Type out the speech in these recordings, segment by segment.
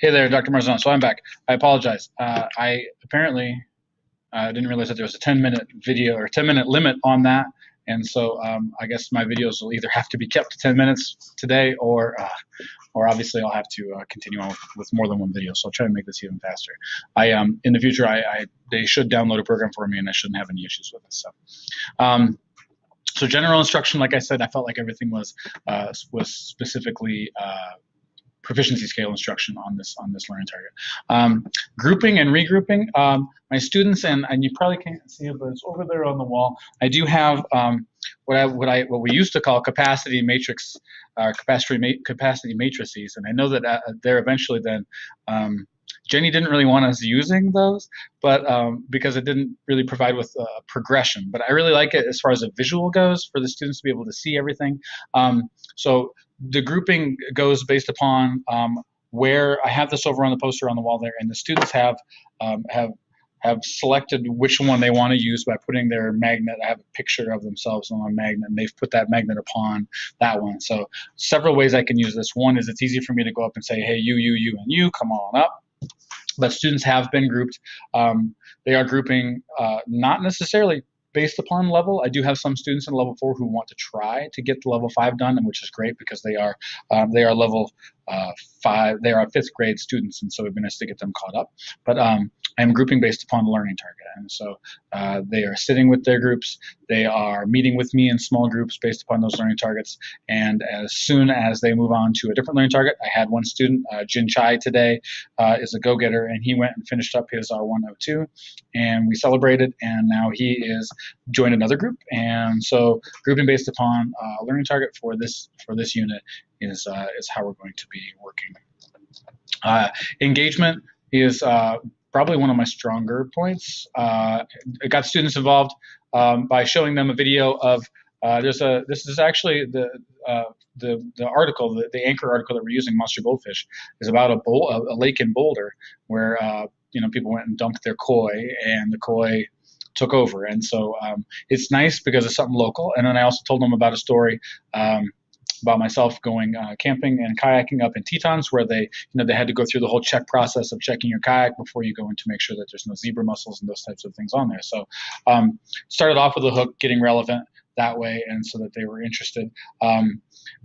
Hey there, Dr. Marzano. So I'm back. I apologize. I apparently didn't realize that there was a 10-minute video or 10-minute limit on that. And so I guess my videos will either have to be kept to 10 minutes today or obviously I'll have to continue on with more than one video. So I'll try to make this even faster. In the future, they should download a program for me and I shouldn't have any issues with it. So general instruction, like I said, I felt like everything was specifically proficiency scale instruction on this learning target. Grouping and regrouping. My students, and you probably can't see it, but it's over there on the wall. I do have what we used to call capacity matrix, capacity matrices, and I know that they're eventually then. Jenny didn't really want us using those, but because it didn't really provide with progression. But I really like it as far as a visual goes for the students to be able to see everything. So the grouping goes based upon where I have this over on the poster on the wall there, and the students have selected which one they want to use by putting their magnet. I have a picture of themselves on a magnet, and they've put that magnet upon that one. So several ways I can use this. One is it's easy for me to go up and say, hey, you, and you, come on up. But students have been grouped. They are grouping not necessarily based upon level. I do have some students in level 4 who want to try to get the level 5 done, and which is great because they are level 5. They are 5th grade students, and so it'd be nice to get them caught up. But I'm grouping based upon the learning target, and so they are sitting with their groups. They are meeting with me in small groups based upon those learning targets. And as soon as they move on to a different learning target, I had one student, Jin Chai today, is a go-getter, and he went and finished up his R102, and we celebrated, and now he is joined another group. And so grouping based upon learning target for this unit is how we're going to be working. Engagement is probably one of my stronger points. I got students involved by showing them a video of this is actually the article, the anchor article that we're using, Monster Goldfish, is about a lake in Boulder where people went and dumped their koi, and the koi took over. And so it's nice because it's something local. And then I also told them about a story about myself going camping and kayaking up in Tetons, where they had to go through the whole check process of checking your kayak before you go in to make sure that there's no zebra mussels and those types of things on there. So started off with a hook, getting relevant that way, and so that they were interested.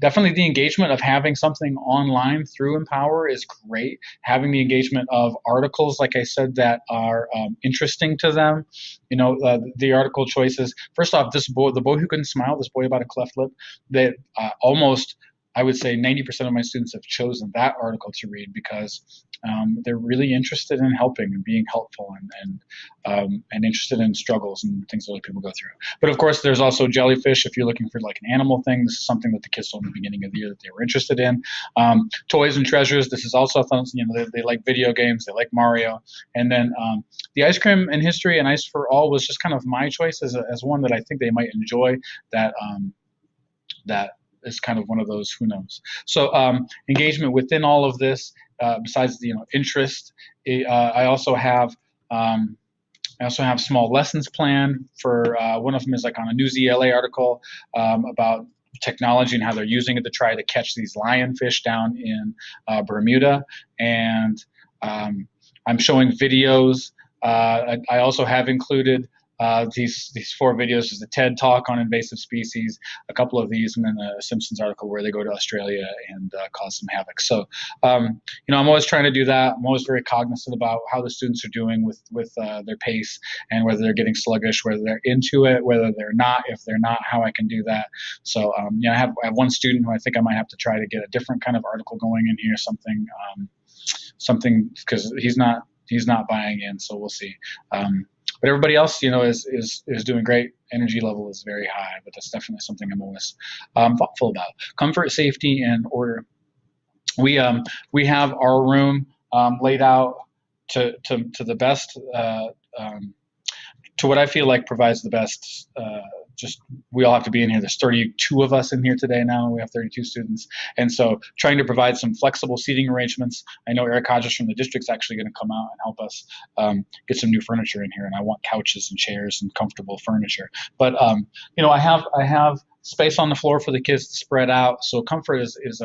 Definitely the engagement of having something online through Empower is great. Having the engagement of articles, like I said, that are interesting to them. The article choices. First off, the boy who couldn't smile, this boy about a cleft lip, that almost, I would say 90% of my students have chosen that article to read because they're really interested in helping and being helpful and interested in struggles and things that other people go through. But of course, there's also jellyfish. If you're looking for like an animal thing, this is something that the kids told in the beginning of the year that they were interested in. Toys and treasures. This is also they like video games. They like Mario. And then the ice cream and history and ice for all was just kind of my choice as one that I think they might enjoy. That is kind of one of those, who knows. So engagement within all of this, besides the interest, I also have small lessons planned for one of them is like on a News ELA article about technology and how they're using it to try to catch these lionfish down in Bermuda, and I'm showing videos. I also have included these 4 videos. Is a TED talk on invasive species, a couple of these, and then a Simpsons article where they go to Australia and cause some havoc. So, I'm always trying to do that. I'm always very cognizant about how the students are doing with their pace and whether they're getting sluggish, whether they're into it, whether they're not. If they're not, how I can do that. So, I have one student who I think I might have to try to get a different kind of article going in here, something because he's not buying in. So we'll see. But everybody else, is doing great. Energy level is very high, but that's definitely something I'm always thoughtful about. Comfort, safety, and order. We have our room laid out to the best, to what I feel like provides the best. We all have to be in here. There's 32 of us in here today now. We have 32 students. And so trying to provide some flexible seating arrangements. I know Eric Hodges from the district's actually going to come out and help us get some new furniture in here. And I want couches and chairs and comfortable furniture. But, I have space on the floor for the kids to spread out. So comfort is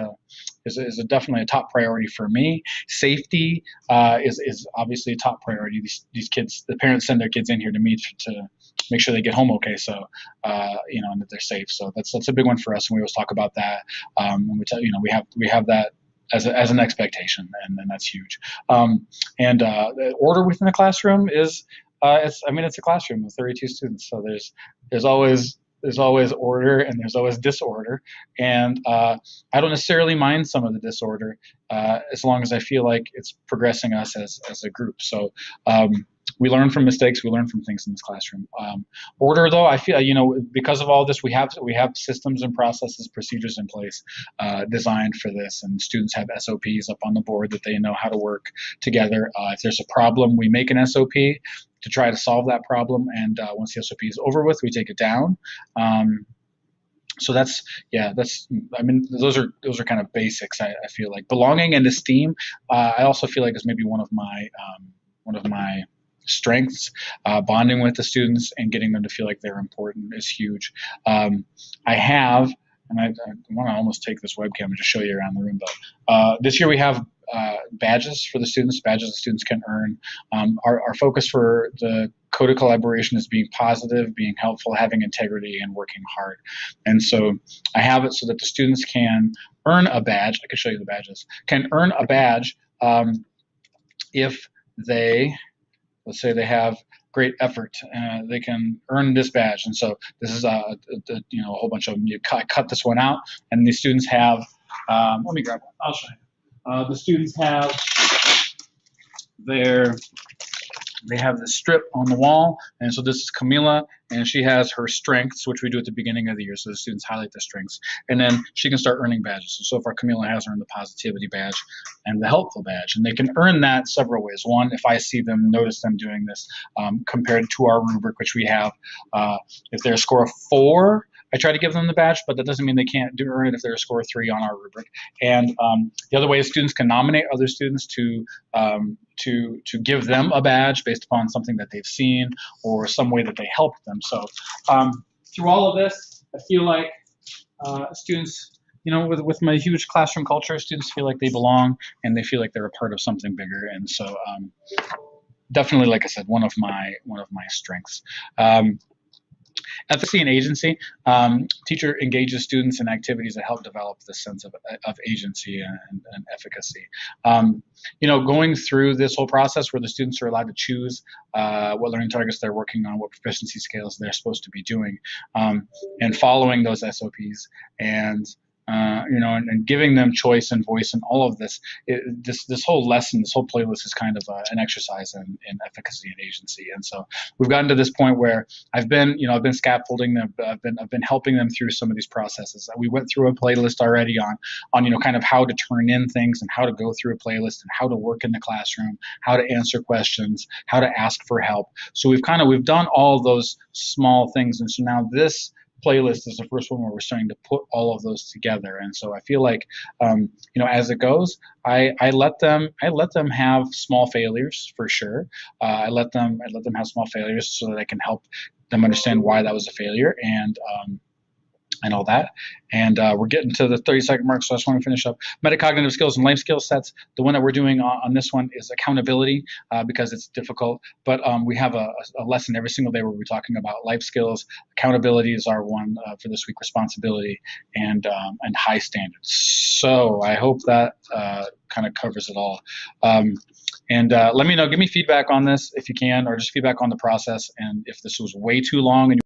is definitely a top priority for me. Safety is obviously a top priority. These kids, the parents send their kids in here to me to make sure they get home okay. So and that they're safe. So that's a big one for us, and we always talk about that. And we have that as an expectation, and that's huge. The order within the classroom is it's a classroom with 32 students, so there's always order and there's always disorder, and I don't necessarily mind some of the disorder as long as I feel like it's progressing us as a group. So we learn from mistakes, we learn from things in this classroom. Order, though, I feel because of all this, we have systems and processes, procedures in place designed for this, and students have SOPs up on the board that they know how to work together. If there's a problem, we make an SOP to try to solve that problem, and once the SOP is over with, we take it down. So those are kind of basics. I feel like belonging and esteem. I also feel like is maybe one of my strengths. Bonding with the students and getting them to feel like they're important is huge. I want to almost take this webcam and just show you around the room, but this year we have badges for the students, badges the students can earn. Our focus for the code of collaboration is being positive, being helpful, having integrity, and working hard. And so I have it so that the students can earn a badge. I can show you the badges. Can earn a badge if they, let's say they have great effort, they can earn this badge. And so this is a whole bunch of them. You cut this one out, and these students have. Let me grab one. I'll show you. The students have they have this strip on the wall, and so this is Camila, and she has her strengths, which we do at the beginning of the year, so the students highlight the strengths, and then she can start earning badges. So far, Camila has earned the positivity badge and the helpful badge, and they can earn that several ways. One, if I see them, notice them doing this, compared to our rubric, which we have, if they're a score of 4, I try to give them the badge, but that doesn't mean they can't earn it if they're a score of 3 on our rubric. And the other way is students can nominate other students to give them a badge based upon something that they've seen or some way that they helped them. So through all of this, I feel like students, with my huge classroom culture, students feel like they belong and they feel like they're a part of something bigger. And so definitely, like I said, one of my strengths. Efficacy and agency. Teacher engages students in activities that help develop this sense of agency and efficacy. Going through this whole process where the students are allowed to choose what learning targets they're working on, what proficiency scales they're supposed to be doing, and following those SOPs and and giving them choice and voice and all of this. This whole lesson, this whole playlist is kind of an exercise in efficacy and agency. And so we've gotten to this point where I've been scaffolding them. I've been helping them through some of these processes. We went through a playlist already on kind of how to turn in things and how to go through a playlist and how to work in the classroom, how to answer questions, how to ask for help. So we've done all those small things, and so now this playlist is the first one where we're starting to put all of those together. And so I feel like as it goes, I let them have small failures for sure. I let them have small failures so that I can help them understand why that was a failure and all that. And we're getting to the 30-second mark, so I just want to finish up. Metacognitive skills and life skill sets. The one that we're doing on this one is accountability because it's difficult, but we have a lesson every single day where we're talking about life skills. Accountability is our one for this week, responsibility, and high standards. So I hope that kind of covers it all. Let me know, give me feedback on this if you can, or just feedback on the process. And if this was way too long and